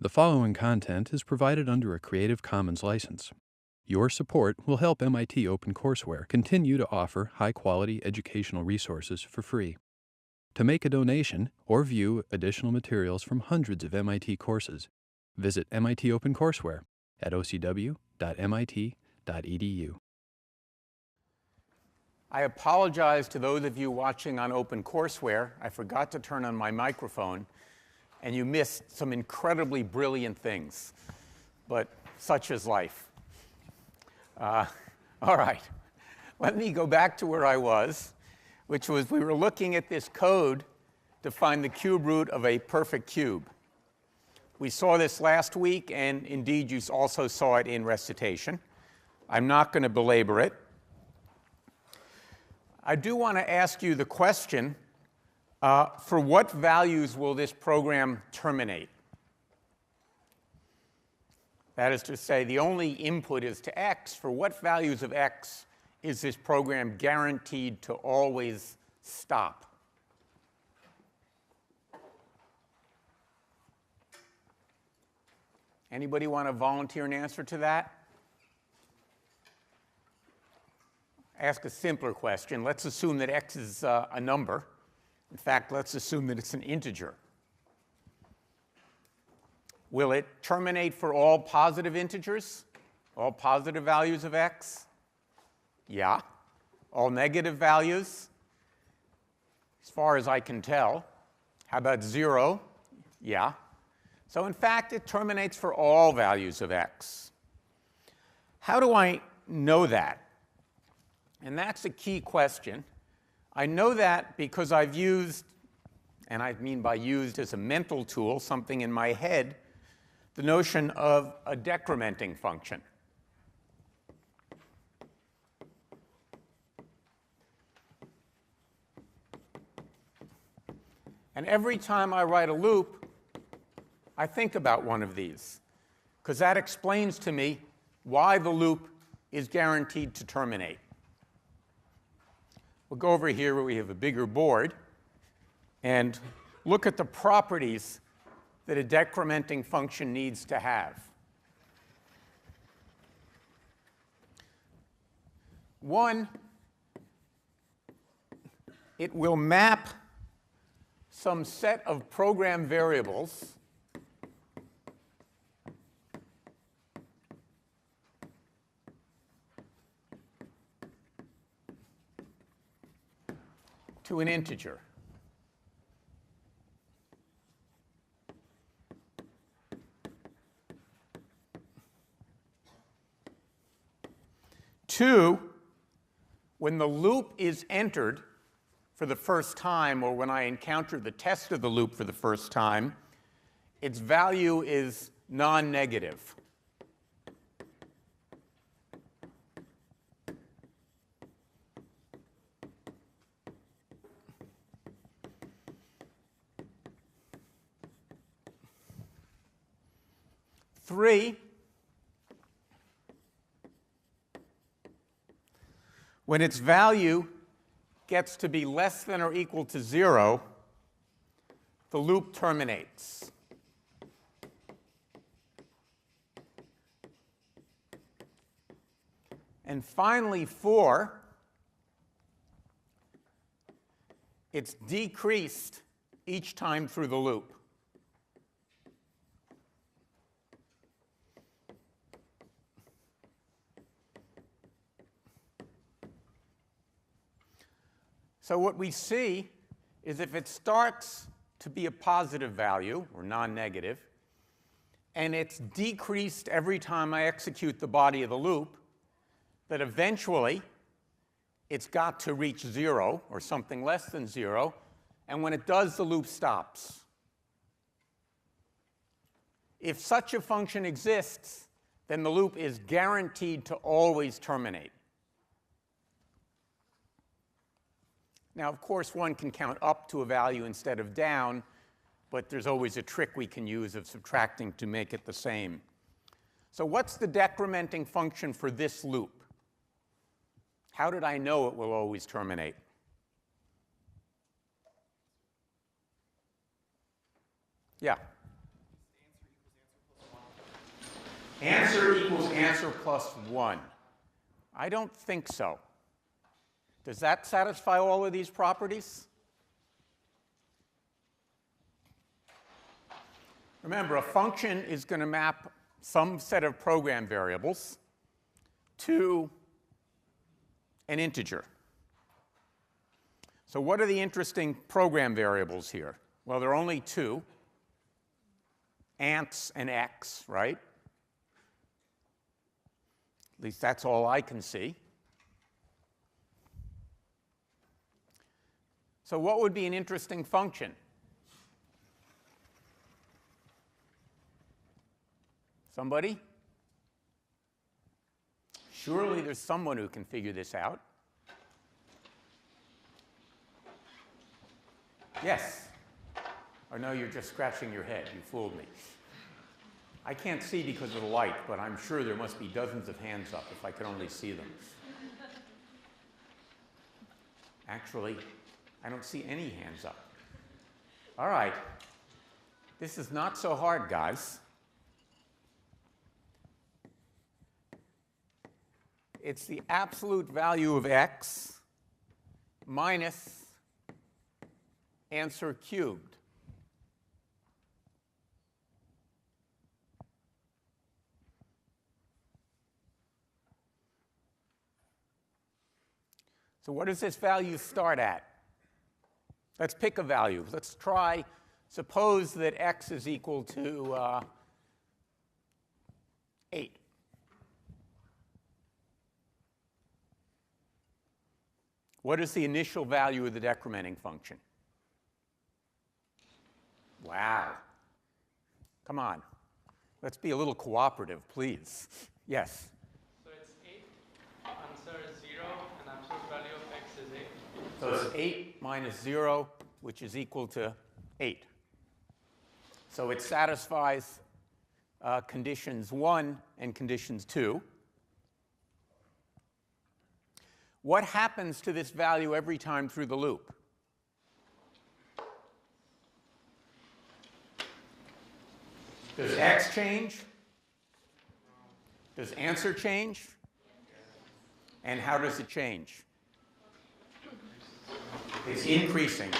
The following content is provided under a Creative Commons license. Your support will help MIT OpenCourseware continue to offer high-quality educational resources for free. To make a donation or view additional materials from hundreds of MIT courses, visit MIT OpenCourseware at ocw.mit.edu. I apologize to those of you watching on OpenCourseware. I forgot to turn on my microphone, and you missed some incredibly brilliant things. But such is life. All right. Let me go back to where I was, which was we were looking at this code to find the cube root of a perfect cube. We saw this last week, and indeed you also saw it in recitation. I'm not going to belabor it. I do want to ask you the question, for what values will this program terminate? That is to say, the only input is to x. For what values of x is this program guaranteed to always stop? Anybody want to volunteer an answer to that? Ask a simpler question. Let's assume that x is a number. In fact, let's assume that it's an integer. Will it terminate for all positive integers? All positive values of x? Yeah. All negative values? As far as I can tell. How about 0? Yeah. So in fact, it terminates for all values of x. How do I know that? And that's a key question. I know that because I've used, and I mean by used as a mental tool, something in my head, the notion of a decrementing function. And every time I write a loop, I think about one of these, because that explains to me why the loop is guaranteed to terminate. We'll go over here where we have a bigger board and look at the properties that a decrementing function needs to have. One, it will map some set of program variables to an integer. Two, when the loop is entered for the first time, or when I encounter the test of the loop for the first time, its value is non-negative. Three, when its value gets to be less than or equal to 0, the loop terminates. And finally, 4, it's decreased each time through the loop. So what we see is if it starts to be a positive value, or non-negative, and it's decreased every time I execute the body of the loop, that eventually it's got to reach 0, or something less than 0, and when it does, the loop stops. If such a function exists, then the loop is guaranteed to always terminate. Now, of course, one can count up to a value instead of down, but there's always a trick we can use of subtracting to make it the same. So what's the decrementing function for this loop? How did I know it will always terminate? Yeah? Answer equals answer plus 1. I don't think so. Does that satisfy all of these properties? Remember, a function is going to map some set of program variables to an integer. So what are the interesting program variables here? Well, there are only two, ants and x, right? At least that's all I can see. So what would be an interesting function? Somebody? Surely there's someone who can figure this out. Yes? Or no, you're just scratching your head. You fooled me. I can't see because of the light, but I'm sure there must be dozens of hands up if I could only see them. Actually, I don't see any hands up. All right. This is not so hard, guys. It's the absolute value of x minus answer cubed. So what does this value start at? Let's pick a value. Let's try, suppose that x is equal to 8. What is the initial value of the decrementing function? Wow. Come on. Let's be a little cooperative, please. Yes? So it's 8, answer is 0, and absolute value of x is 8. So it's 8 minus 0, which is equal to 8. So it satisfies conditions 1 and conditions 2. What happens to this value every time through the loop? Does x change? Does answer change? And how does it change? It's increasing.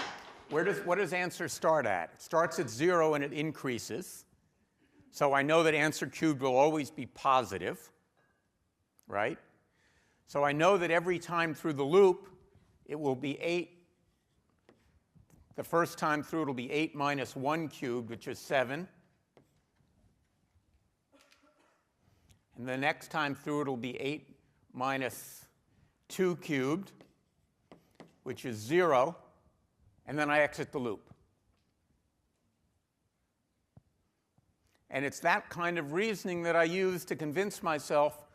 What does answer start at? It starts at 0 and it increases. So I know that answer cubed will always be positive, right? So I know that every time through the loop, it will be 8. The first time through, it will be 8 minus 1 cubed, which is 7. And the next time through, it will be 8 minus 2 cubed, which is 0. And then I exit the loop. And it's that kind of reasoning that I use to convince myself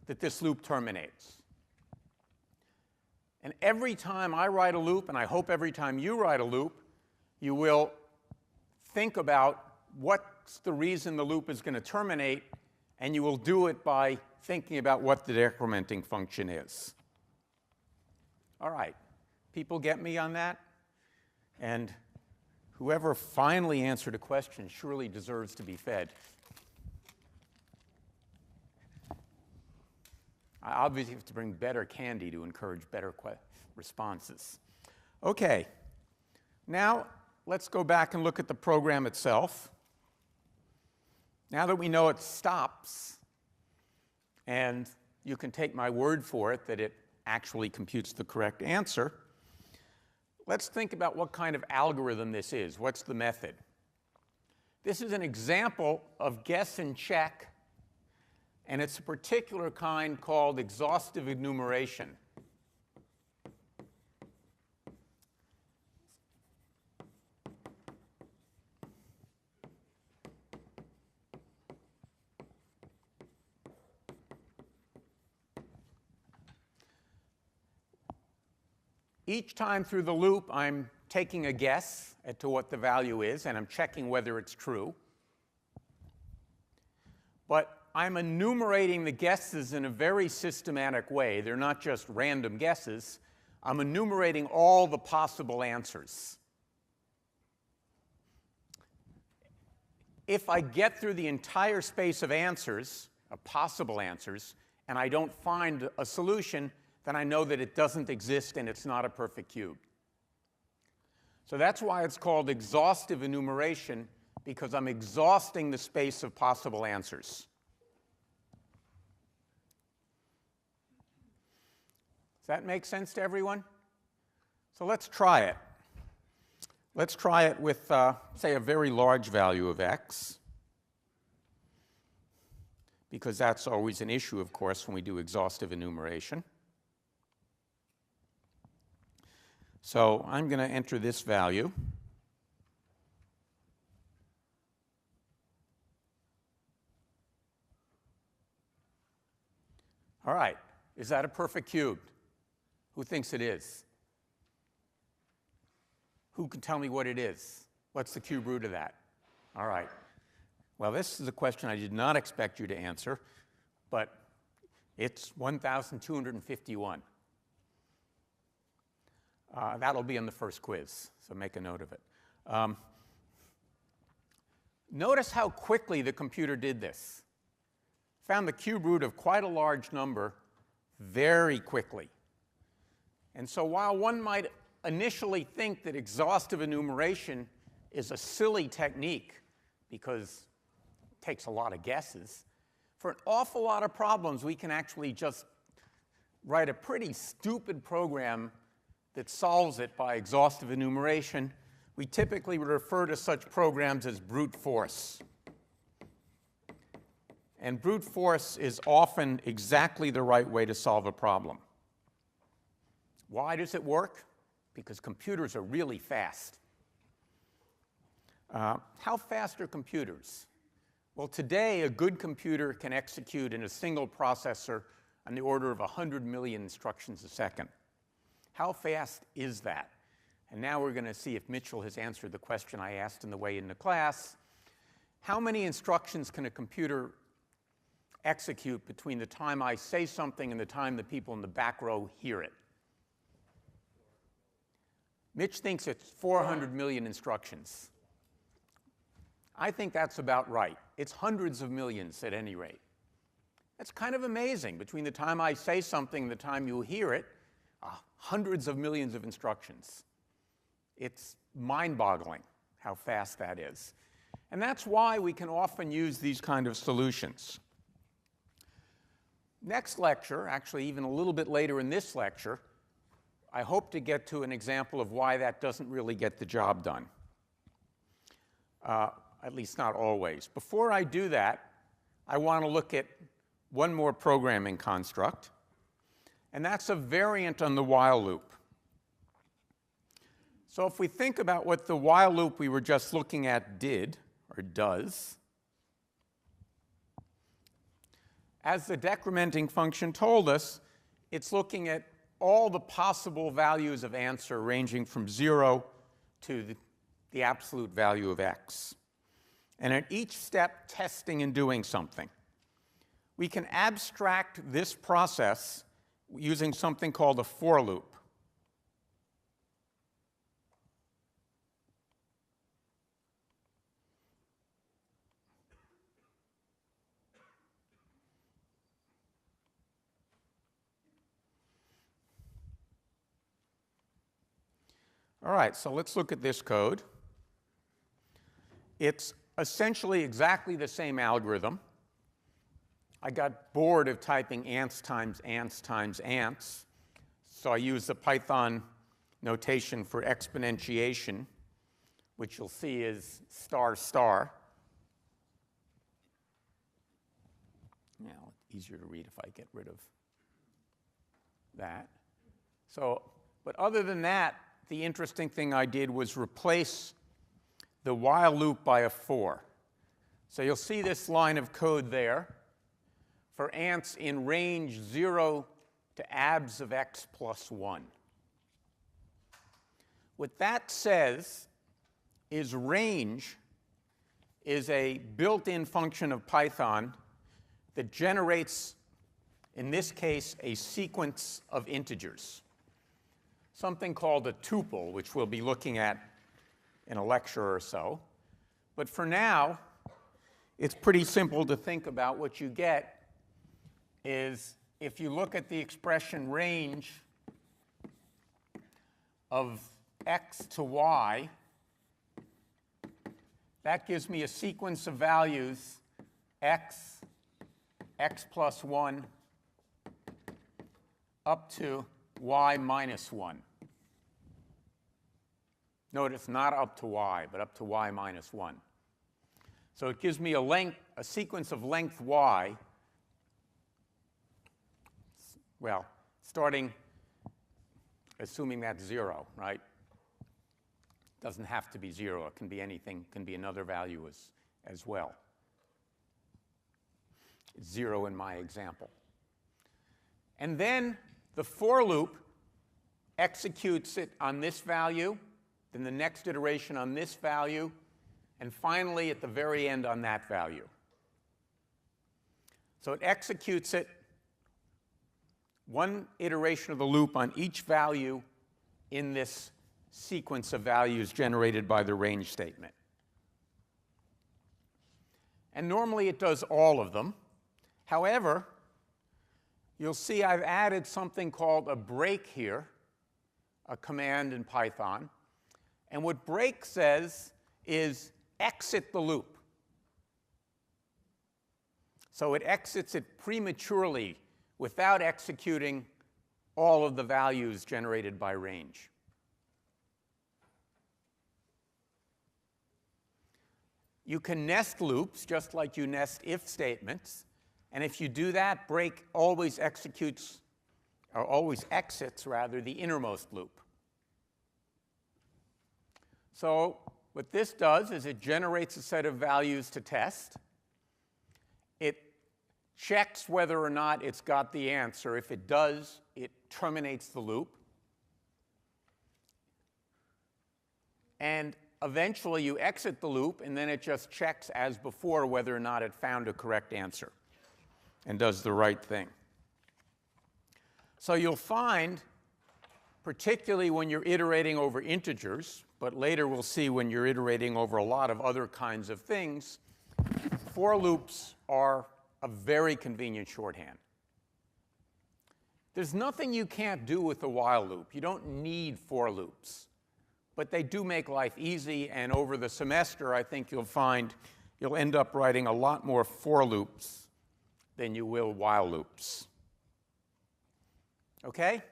that this loop terminates. And every time I write a loop, and I hope every time you write a loop, you will think about what's the reason the loop is going to terminate, and you will do it by thinking about what the decrementing function is. All right. People get me on that? And whoever finally answered a question surely deserves to be fed. I obviously have to bring better candy to encourage better responses. OK. Now, let's go back and look at the program itself. Now that we know it stops, and you can take my word for it that it actually computes the correct answer, let's think about what kind of algorithm this is. What's the method? This is an example of guess and check. And it's a particular kind called exhaustive enumeration. Each time through the loop, I'm taking a guess as to what the value is, and I'm checking whether it's true. But I'm enumerating the guesses in a very systematic way. They're not just random guesses. I'm enumerating all the possible answers. If I get through the entire space of answers, of possible answers, and I don't find a solution, then I know that it doesn't exist and it's not a perfect cube. So that's why it's called exhaustive enumeration, because I'm exhausting the space of possible answers. Does that make sense to everyone? So let's try it. Let's try it with, say, a very large value of x, because that's always an issue, of course, when we do exhaustive enumeration. So I'm going to enter this value. All right, is that a perfect cube? Who thinks it is? Who can tell me what it is? What's the cube root of that? All right. Well, this is a question I did not expect you to answer, but it's 1,251. That'll be in the first quiz, so make a note of it. Notice how quickly the computer did this. Found the cube root of quite a large number very quickly. And so while one might initially think that exhaustive enumeration is a silly technique because it takes a lot of guesses, for an awful lot of problems we can actually just write a pretty stupid program that solves it by exhaustive enumeration. We typically refer to such programs as brute force. And brute force is often exactly the right way to solve a problem. Why does it work? Because computers are really fast. How fast are computers? Well, today a good computer can execute in a single processor on the order of 100 million instructions a second. How fast is that? And now we're going to see if Mitchell has answered the question I asked on the way into class. How many instructions can a computer execute between the time I say something and the time the people in the back row hear it? Mitch thinks it's 400 million instructions. I think that's about right. It's hundreds of millions at any rate. That's kind of amazing. Between the time I say something and the time you hear it, hundreds of millions of instructions. It's mind-boggling how fast that is. And that's why we can often use these kind of solutions. Next lecture, actually even a little bit later in this lecture, I hope to get to an example of why that doesn't really get the job done. At least not always. Before I do that, I want to look at one more programming construct, and that's a variant on the while loop. So if we think about what the while loop we were just looking at did, or does, as the decrementing function told us, it's looking at all the possible values of answer ranging from 0 to the absolute value of x. And at each step, testing and doing something. We can abstract this process using something called a for loop. All right, so let's look at this code. It's essentially exactly the same algorithm. I got bored of typing ants times ants times ants, so I used the Python notation for exponentiation, which you'll see is star star. Now, easier to read if I get rid of that. So, but other than that, the interesting thing I did was replace the while loop by a for. So you'll see this line of code there for ants in range 0 to abs of x plus 1. What that says is range is a built-in function of Python that generates, in this case, a sequence of integers, something called a tuple, which we'll be looking at in a lecture or so. But for now, it's pretty simple to think about what you get is if you look at the expression range of x to y, that gives me a sequence of values x, x plus 1, up to y minus 1. Notice not up to y, but up to y minus 1. So it gives me a sequence of length y, well, starting, assuming that's 0, right? Doesn't have to be 0. It can be anything. It can be another value as well. It's 0 in my example. And then the for loop executes it on this value, then the next iteration on this value, and finally at the very end on that value. So it executes it one iteration of the loop on each value in this sequence of values generated by the range statement. And normally it does all of them. However, you'll see I've added something called a break here, a command in Python. And what break says is exit the loop. So it exits it prematurely without executing all of the values generated by range. You can nest loops just like you nest if statements. And if you do that, break always executes, or always exits, rather, the innermost loop. So what this does is it generates a set of values to test. It checks whether or not it's got the answer. If it does, it terminates the loop. And eventually you exit the loop, and then it just checks as before whether or not it found a correct answer and does the right thing. So you'll find, particularly when you're iterating over integers, but later we'll see when you're iterating over a lot of other kinds of things, for loops are a very convenient shorthand. There's nothing you can't do with a while loop. You don't need for loops. But they do make life easy, and over the semester, I think you'll find you'll end up writing a lot more for loops than you will while loops. Okay?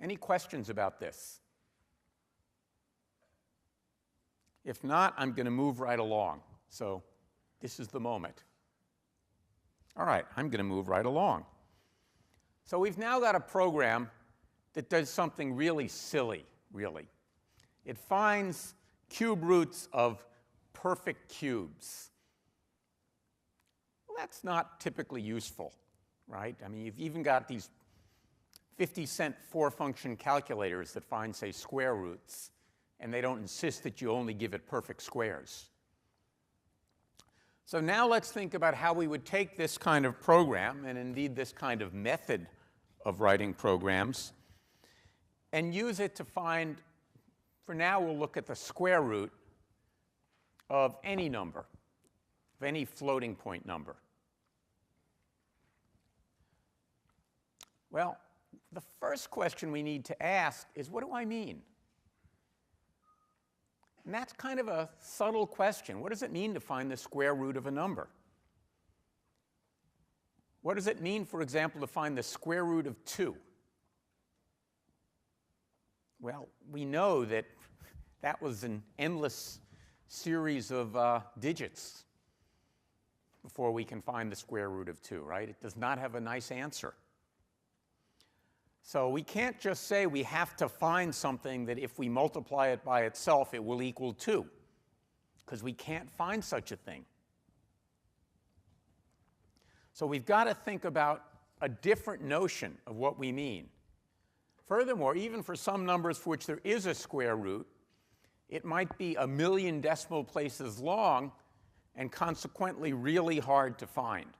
Any questions about this? If not, I'm going to move right along. So this is the moment. All right, I'm going to move right along. So we've now got a program that does something really silly, really. It finds cube roots of perfect cubes. Well, that's not typically useful, right? I mean, you've even got these 50-cent four-function calculators that find, say, square roots, and they don't insist that you only give it perfect squares. So now let's think about how we would take this kind of program, and indeed this kind of method of writing programs, and use it to find, for now we'll look at the square root of any number, of any floating point number. Well, the first question we need to ask is, what do I mean? And that's kind of a subtle question. What does it mean to find the square root of a number? What does it mean, for example, to find the square root of 2? Well, we know that that was an endless series of digits before we can find the square root of 2, right? It does not have a nice answer. So we can't just say we have to find something that if we multiply it by itself, it will equal 2, because we can't find such a thing. So we've got to think about a different notion of what we mean. Furthermore, even for some numbers for which there is a square root, it might be 1,000,000 decimal places long and consequently really hard to find.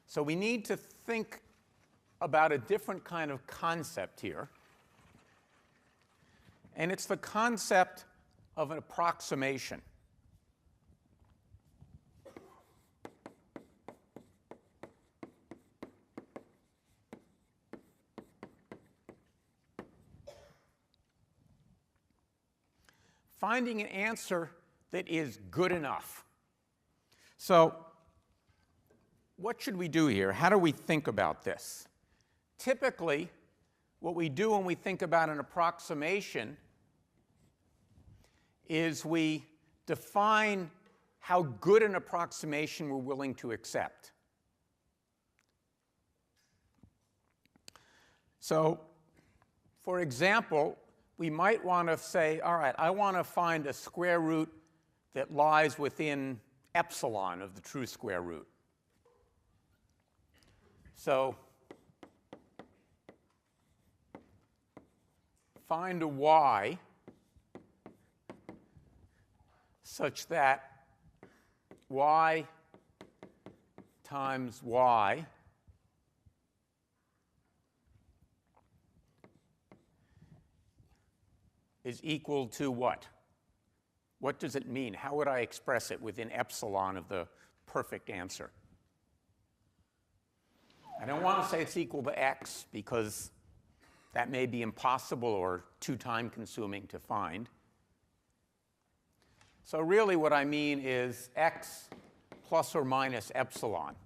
So we need to think about a different kind of concept here. And it's the concept of an approximation. finding an answer that is good enough. So what should we do here? How do we think about this? Typically, what we do when we think about an approximation is we define how good an approximation we're willing to accept. So, for example, we might want to say, all right, I want to find a square root that lies within epsilon of the true square root. So find a y such that y times y is equal to what? What does it mean? How would I express it within epsilon of the perfect answer? I don't want to say it's equal to x because that may be impossible or too time-consuming to find. So really what I mean is x plus or minus epsilon.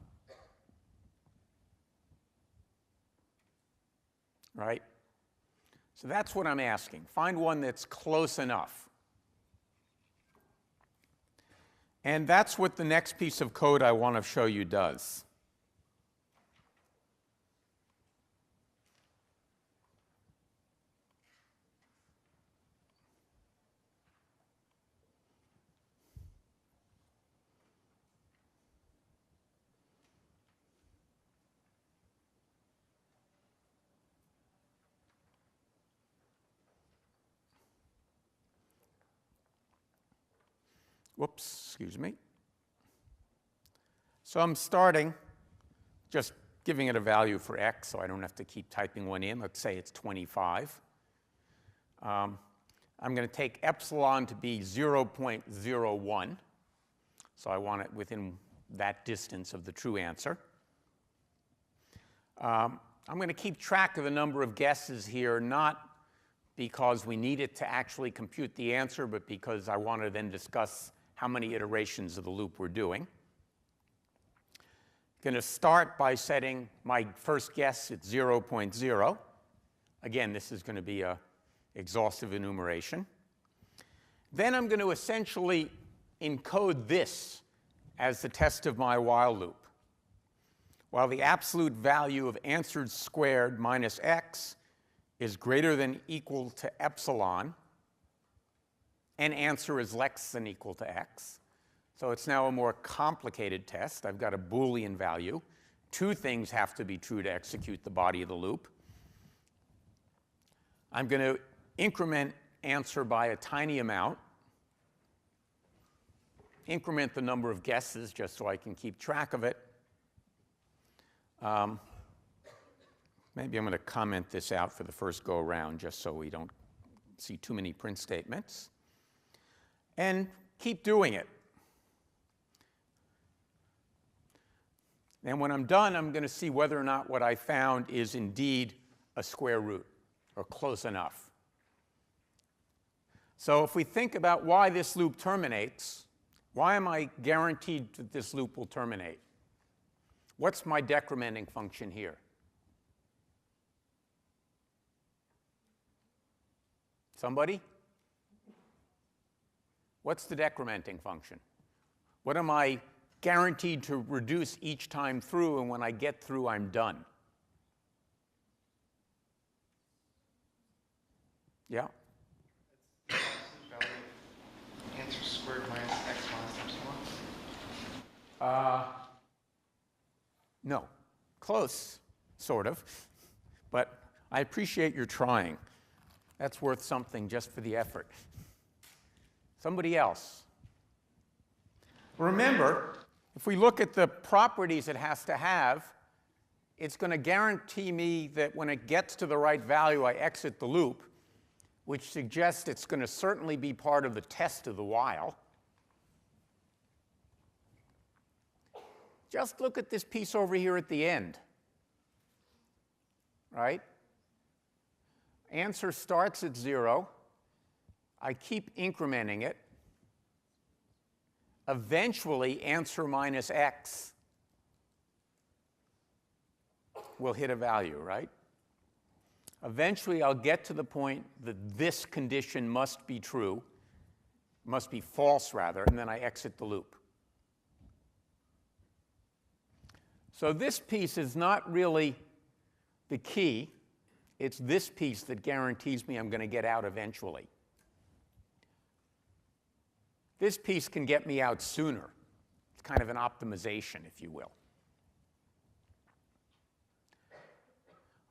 Right? So that's what I'm asking. Find one that's close enough. And that's what the next piece of code I want to show you does. Whoops, excuse me. So I'm starting just giving it a value for x, so I don't have to keep typing one in. Let's say it's 25. I'm going to take epsilon to be 0.01. So I want it within that distance of the true answer. I'm going to keep track of the number of guesses here, not because we need it to actually compute the answer, but because I want to then discuss how many iterations of the loop we're doing. I'm going to start by setting my first guess at 0.0. Again, this is going to be an exhaustive enumeration. Then I'm going to essentially encode this as the test of my while loop. While the absolute value of answered squared minus x is greater than equal to epsilon, and answer is less than equal to x. So it's now a more complicated test. I've got a Boolean value. Two things have to be true to execute the body of the loop. I'm going to increment answer by a tiny amount. Increment the number of guesses just so I can keep track of it. Maybe I'm going to comment this out for the first go around just so we don't see too many print statements. And keep doing it. And when I'm done, I'm going to see whether or not what I found is indeed a square root or close enough. So if we think about why this loop terminates, why am I guaranteed that this loop will terminate? What's my decrementing function here? Somebody? What's the decrementing function? What am I guaranteed to reduce each time through, and when I get through, I'm done? Yeah? Answer squared minus x minus epsilon? No. Close, sort of. But I appreciate your trying. That's worth something just for the effort. Somebody else. Remember, if we look at the properties it has to have, it's going to guarantee me that when it gets to the right value, I exit the loop, which suggests it's going to certainly be part of the test of the while. Just look at this piece over here at the end. Right? Answer starts at 0. I keep incrementing it. Eventually, answer minus x will hit a value, right? Eventually, I'll get to the point that this condition must be true, must be false, rather, and then I exit the loop. So this piece is not really the key. It's this piece that guarantees me I'm going to get out eventually. This piece can get me out sooner. It's kind of an optimization, if you will.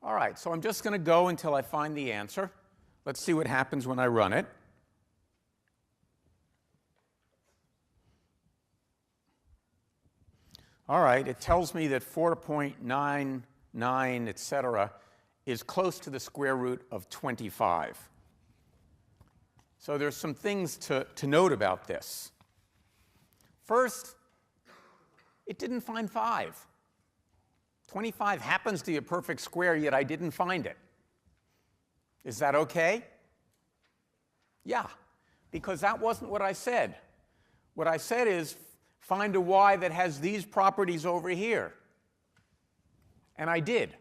All right, so I'm just going to go until I find the answer. Let's see what happens when I run it. All right, it tells me that 4.99, et cetera, is close to the square root of 25. So there's some things to note about this. First, it didn't find 5. 25 happens to be a perfect square, yet I didn't find it. Is that okay? Yeah, because that wasn't what I said. What I said is, find a y that has these properties over here. And I did.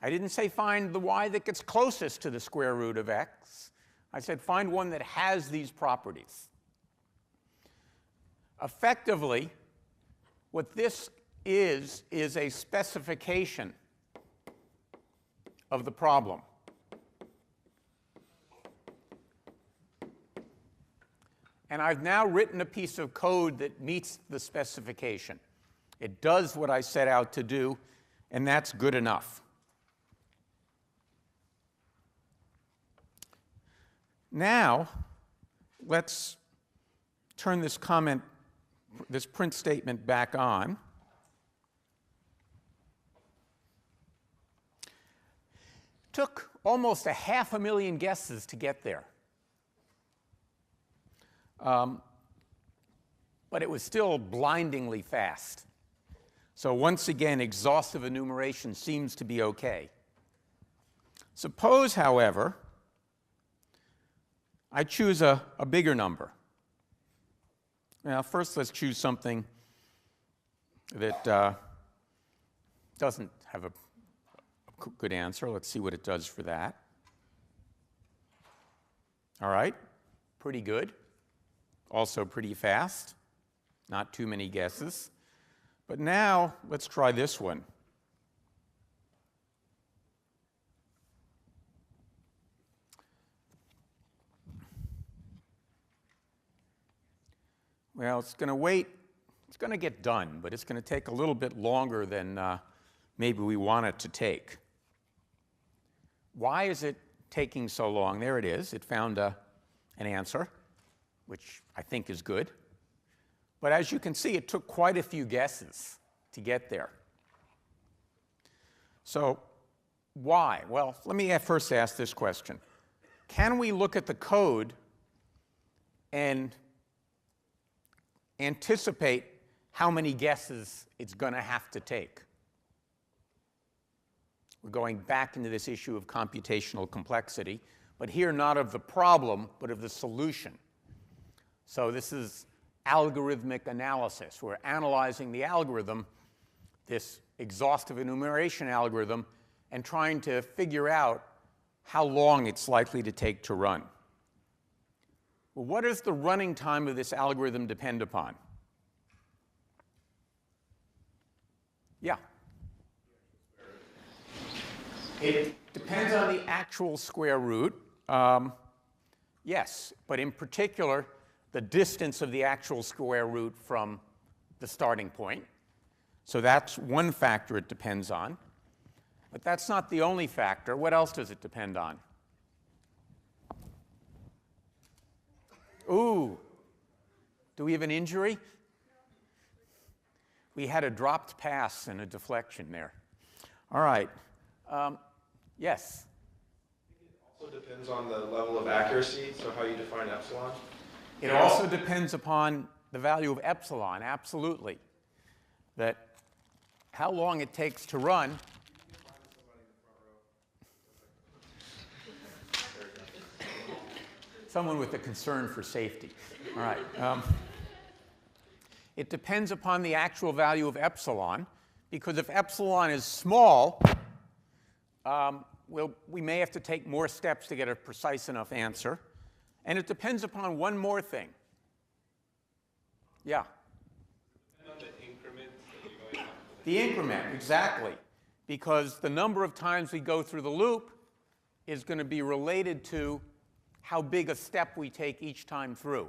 I didn't say find the y that gets closest to the square root of x. I said find one that has these properties. Effectively, what this is a specification of the problem. And I've now written a piece of code that meets the specification. It does what I set out to do, and that's good enough. Now, let's turn this print statement back on. Took almost 500,000 guesses to get there. But it was still blindingly fast. So once again, exhaustive enumeration seems to be okay. Suppose, however, I choose a bigger number. Now, first let's choose something that doesn't have a good answer. Let's see what it does for that. All right, pretty good. Also pretty fast. Not too many guesses. But now let's try this one. Well, it's going to wait. It's going to get done, but it's going to take a little bit longer than maybe we want it to take. Why is it taking so long? There it is. It found an answer, which I think is good. But as you can see, it took quite a few guesses to get there. So why? Well, let me first ask this question. Can we look at the code and anticipate how many guesses it's going to have to take? We're going back into this issue of computational complexity, but here not of the problem, but of the solution. So this is algorithmic analysis. We're analyzing the algorithm, this exhaustive enumeration algorithm, and trying to figure out how long it's likely to take to run. Well, what does the running time of this algorithm depend upon? Yeah. It depends on the actual square root. Yes, but in particular, the distance of the actual square root from the starting point. So that's one factor it depends on. But that's not the only factor. What else does it depend on? Ooh, do we have an injury? We had a dropped pass and a deflection there. All right. Yes? It also depends on the level of accuracy, so how you define epsilon. It also depends upon the value of epsilon, absolutely. That how long it takes to run. Someone with a concern for safety. All right. It depends upon the actual value of epsilon, because if epsilon is small, we may have to take more steps to get a precise enough answer. And it depends upon one more thing. Yeah? And on the increment that you're going up with. The increment, exactly. Because the number of times we go through the loop is going to be related to how big a step we take each time through.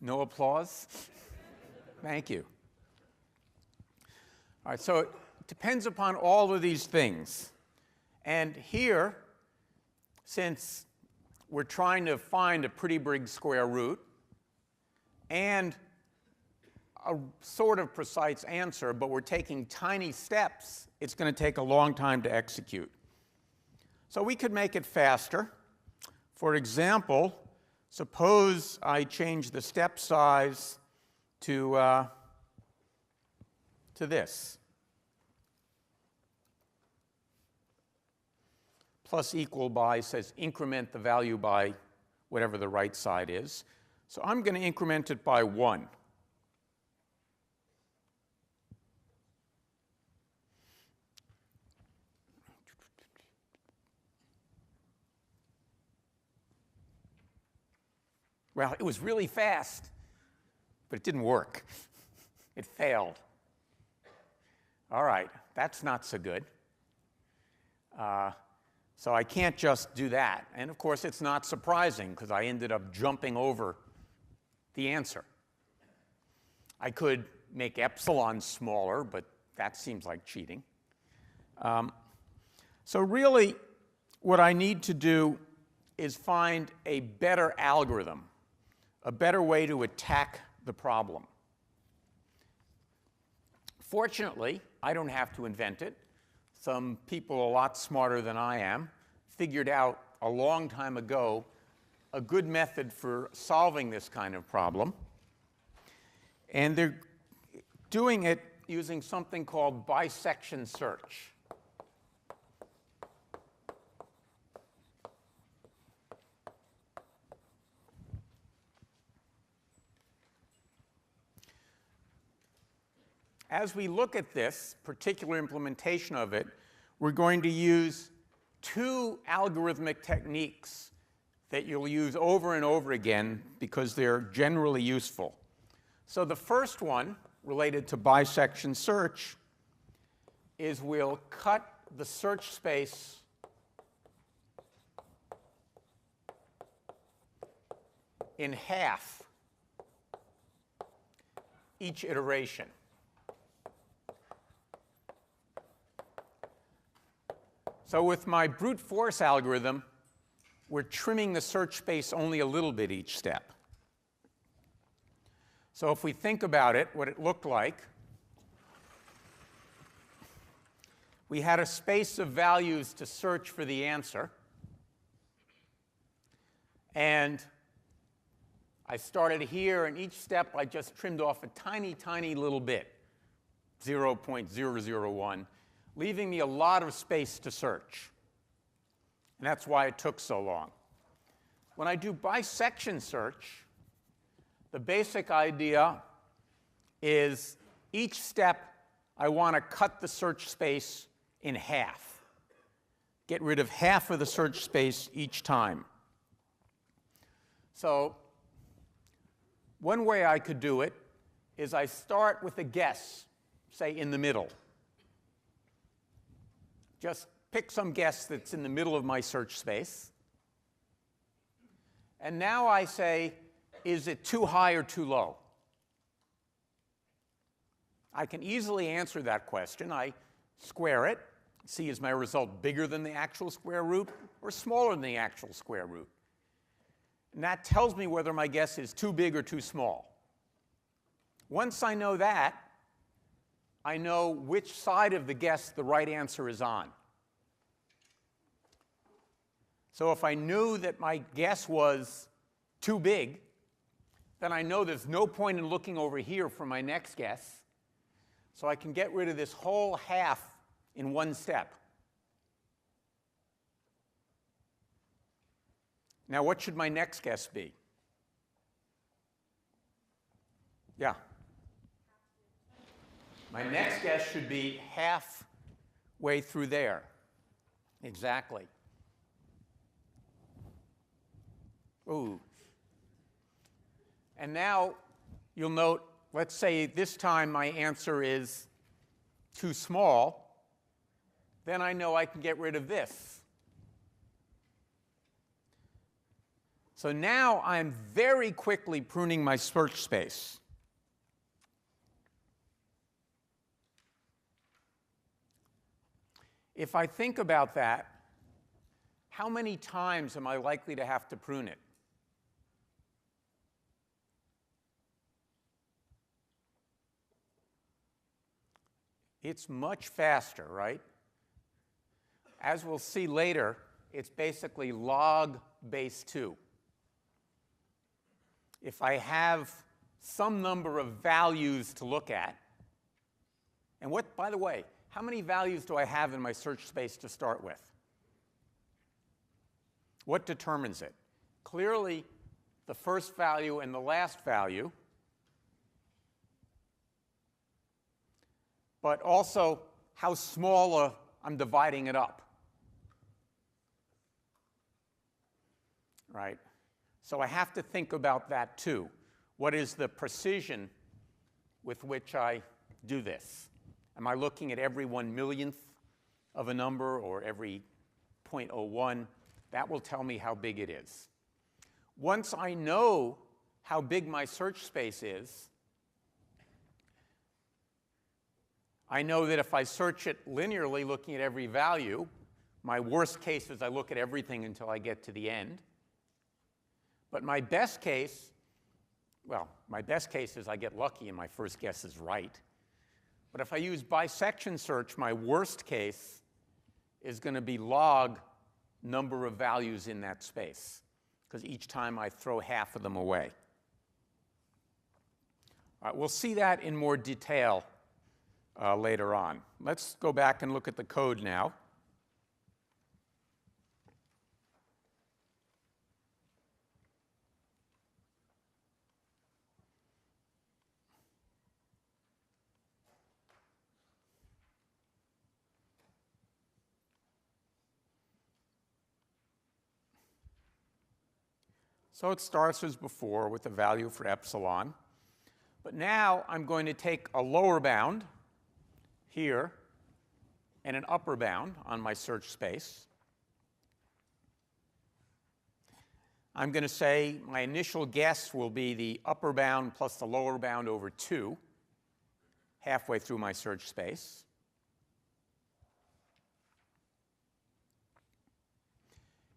No applause? Thank you. All right, so it depends upon all of these things. And here, since we're trying to find a pretty big square root and a sort of precise answer, but we're taking tiny steps, it's going to take a long time to execute. So we could make it faster. For example, suppose I change the step size to this. Plus equal by says increment the value by whatever the right side is. So I'm going to increment it by 1. Well, it was really fast, but it didn't work. It failed. All right, that's not so good. So I can't just do that. And of course, it's not surprising, because I ended up jumping over the answer. I could make epsilon smaller, but that seems like cheating. So really, what I need to do is find a better algorithm, a better way to attack the problem. Fortunately, I don't have to invent it. Some people a lot smarter than I am figured out a long time ago a good method for solving this kind of problem. And they're doing it using something called bisection search. As we look at this particular implementation of it, we're going to use 2 algorithmic techniques that you'll use over and over again because they're generally useful. So the first one, related to bisection search, is we'll cut the search space in half each iteration. So with my brute force algorithm, we're trimming the search space only a little bit each step. So if we think about it, what it looked like, we had a space of values to search for the answer. And I started here, and each step I just trimmed off a tiny, tiny little bit, 0.001. Leaving me a lot of space to search. And that's why it took so long. When I do bisection search, the basic idea is each step I want to cut the search space in half. Get rid of half of the search space each time. So one way I could do it is I start with a guess, say in the middle. Just pick some guess that's in the middle of my search space. And now I say, is it too high or too low? I can easily answer that question. I square it, see is my result bigger than the actual square root or smaller than the actual square root. And that tells me whether my guess is too big or too small. Once I know that, I know which side of the guess the right answer is on. So if I knew that my guess was too big, then I know there's no point in looking over here for my next guess. So I can get rid of this whole half in one step. Now, what should my next guess be? Yeah. My next guess should be halfway through there. Exactly. Ooh. And now you'll note, let's say this time my answer is too small. Then I know I can get rid of this. So now I'm very quickly pruning my search space. If I think about that, how many times am I likely to have to prune it? It's much faster, right? As we'll see later, it's basically log base 2. If I have some number of values to look at, and what, by the way, how many values do I have in my search space to start with? What determines it? Clearly, the first value and the last value, but also how small I'm dividing it up. Right? So I have to think about that too. What is the precision with which I do this? Am I looking at every 1/1,000,000th of a number or every 0.01? That will tell me how big it is. Once I know how big my search space is, I know that if I search it linearly, looking at every value, my worst case is I look at everything until I get to the end. But my best case, well, my best case is I get lucky and my first guess is right. But if I use bisection search, my worst case is going to be log number of values in that space, because each time I throw half of them away. All right, we'll see that in more detail later on. Let's go back and look at the code now. So it starts as before with a value for epsilon. But now I'm going to take a lower bound here and an upper bound on my search space. I'm going to say my initial guess will be the upper bound plus the lower bound over 2, halfway through my search space.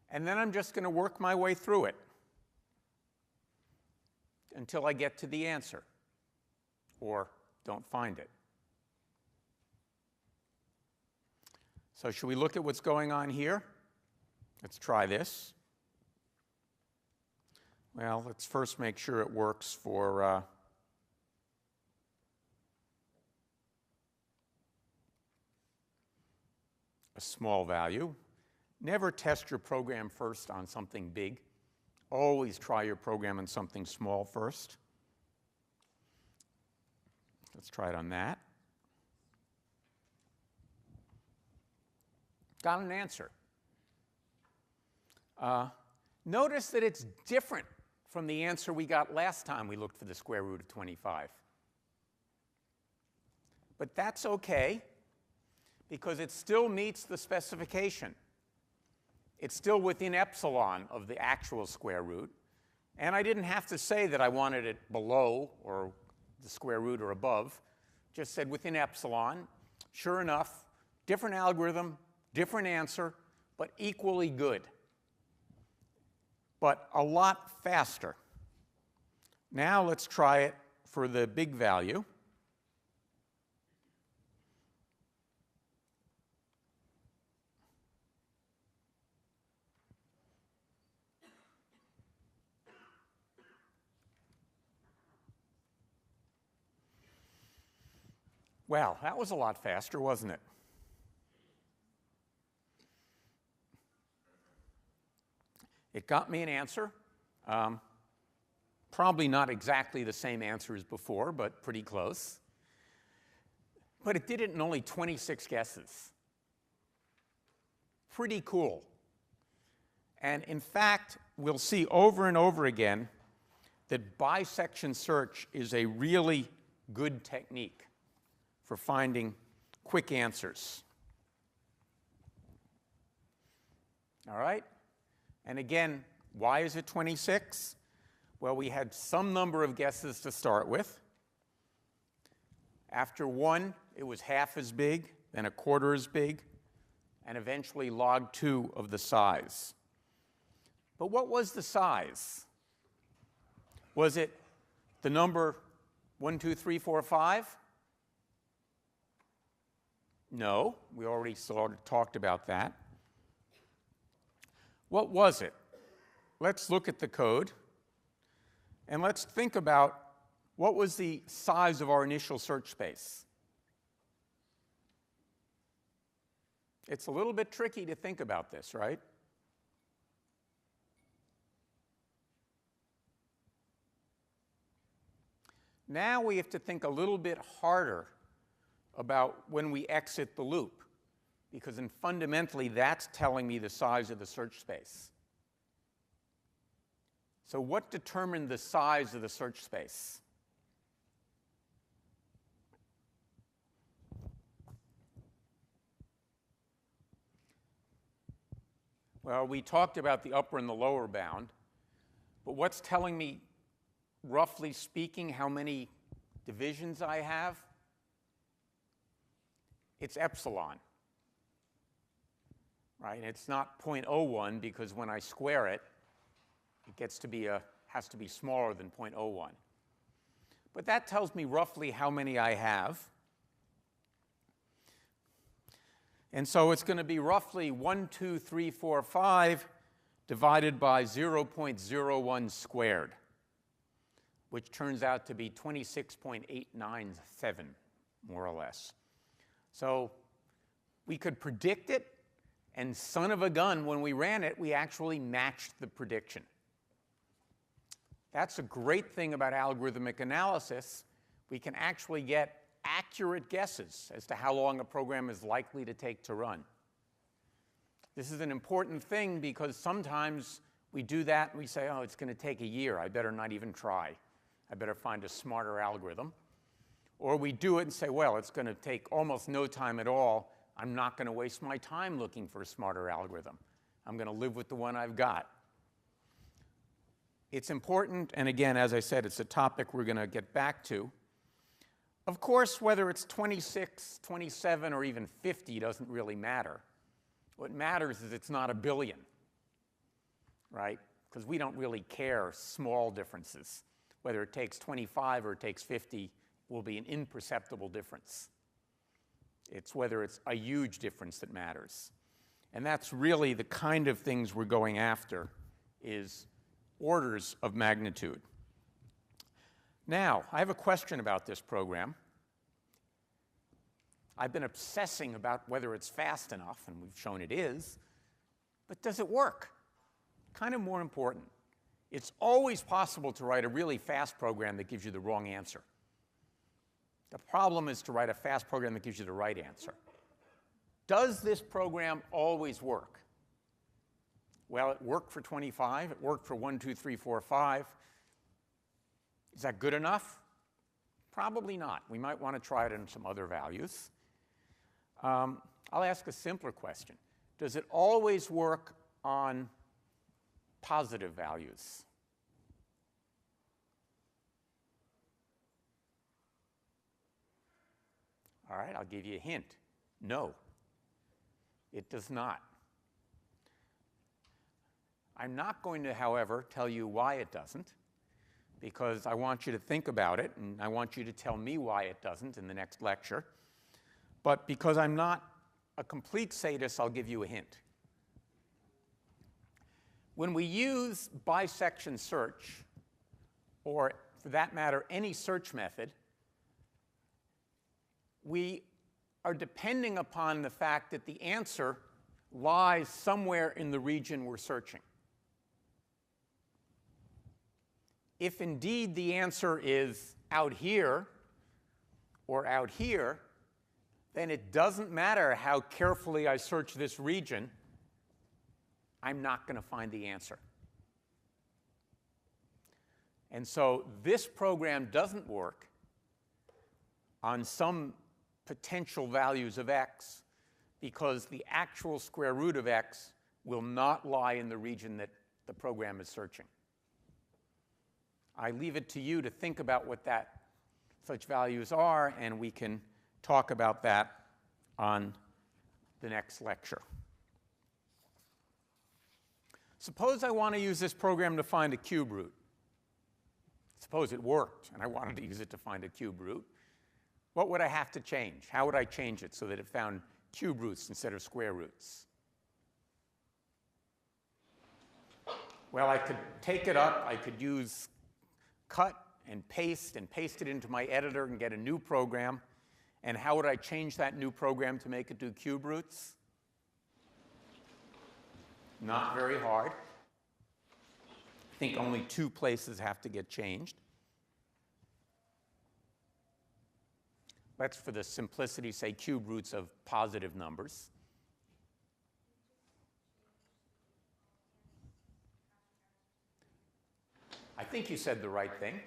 And then I'm just going to work my way through it until I get to the answer, or don't find it. So should we look at what's going on here? Let's try this. Well, let's first make sure it works for a small value. Never test your program first on something big. Always try your program on something small first. Let's try it on that. Got an answer. Notice that it's different from the answer we got last time we looked for the square root of 25. But that's okay, because it still meets the specification. It's still within epsilon of the actual square root. And I didn't have to say that I wanted it below or the square root or above. Just said within epsilon. Sure enough, different algorithm, different answer, but equally good. But a lot faster. Now let's try it for the big value. Well, that was a lot faster, wasn't it? It got me an answer. Probably not exactly the same answer as before, but pretty close. But it did it in only 26 guesses. Pretty cool. And in fact, we'll see over and over again that bisection search is a really good technique for finding quick answers. All right? And again, why is it 26? Well, we had some number of guesses to start with. After one, it was half as big, then a quarter as big, and eventually log 2 of the size. But what was the size? Was it the number 1, 2, 3, 4, 5? No, we already talked about that. What was it? Let's look at the code, and let's think about what was the size of our initial search space. It's a little bit tricky to think about this, right? Now we have to think a little bit harder about when we exit the loop, because fundamentally that's telling me the size of the search space. So what determined the size of the search space? Well, we talked about the upper and the lower bound, but what's telling me, roughly speaking, how many divisions I have? It's epsilon, right? It's not 0.01 because when I square it, it gets to be has to be smaller than 0.01. But that tells me roughly how many I have. And so it's going to be roughly 1, 2, 3, 4, 5 divided by 0.01 squared, which turns out to be 26.897, more or less. So we could predict it, and son of a gun, when we ran it, we actually matched the prediction. That's a great thing about algorithmic analysis. We can actually get accurate guesses as to how long a program is likely to take to run. This is an important thing because sometimes we do that and we say, oh, it's going to take a year. I better not even try. I better find a smarter algorithm. Or we do it and say, well, it's going to take almost no time at all. I'm not going to waste my time looking for a smarter algorithm. I'm going to live with the one I've got. It's important, and again, as I said, it's a topic we're going to get back to. Of course, whether it's 26, 27, or even 50 doesn't really matter. What matters is it's not a billion, right? Because we don't really care small differences. Whether it takes 25 or it takes 50 will be an imperceptible difference. It's whether it's a huge difference that matters. And that's really the kind of things we're going after, is orders of magnitude. Now, I have a question about this program. I've been obsessing about whether it's fast enough, and we've shown it is, but does it work? Kind of more important. It's always possible to write a really fast program that gives you the wrong answer. The problem is to write a fast program that gives you the right answer. Does this program always work? Well, it worked for 25. It worked for 1, 2, 3, 4, 5. Is that good enough? Probably not. We might want to try it in some other values. I'll ask a simpler question. Does it always work on positive values? All right, I'll give you a hint. No, it does not. I'm not going to, however, tell you why it doesn't, because I want you to think about it, and I want you to tell me why it doesn't in the next lecture. But because I'm not a complete sadist, I'll give you a hint. When we use bisection search, or for that matter, any search method, we are depending upon the fact that the answer lies somewhere in the region we're searching. if indeed the answer is out here or out here, then it doesn't matter how carefully I search this region, I'm not going to find the answer. And so this program doesn't work on some potential values of x because the actual square root of x will not lie in the region that the program is searching. I leave it to you to think about what such values are, and we can talk about that on the next lecture. Suppose I want to use this program to find a cube root. Suppose it worked, and I wanted to use it to find a cube root. What would I have to change? How would I change it so that it found cube roots instead of square roots? Well, I could take it up. I could use cut and paste it into my editor and get a new program. And how would I change that new program to make it do cube roots? Not very hard. I think only 2 places have to get changed. Let's, for the simplicity, say cube roots of positive numbers. I think you said the right thing.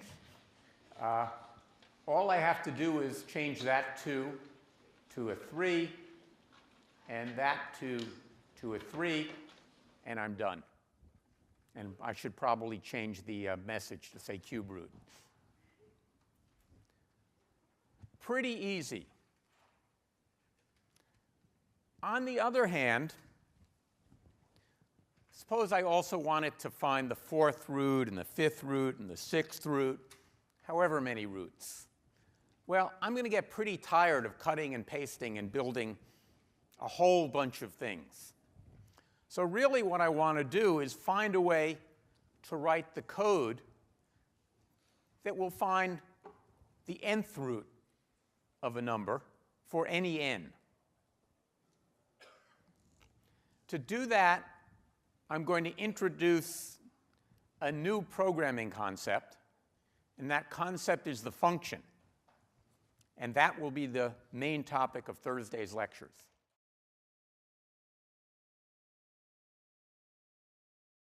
All I have to do is change that 2 to a 3, and that 2 to a 3, and I'm done. And I should probably change the message to say cube root. Pretty easy. On the other hand, suppose I also wanted to find the 4th root and the 5th root and the 6th root, however many roots. Well, I'm going to get pretty tired of cutting and pasting and building a whole bunch of things. So really what I want to do is find a way to write the code that will find the nth root of a number for any n. To do that, I'm going to introduce a new programming concept, and that concept is the function. And that will be the main topic of Thursday's lectures.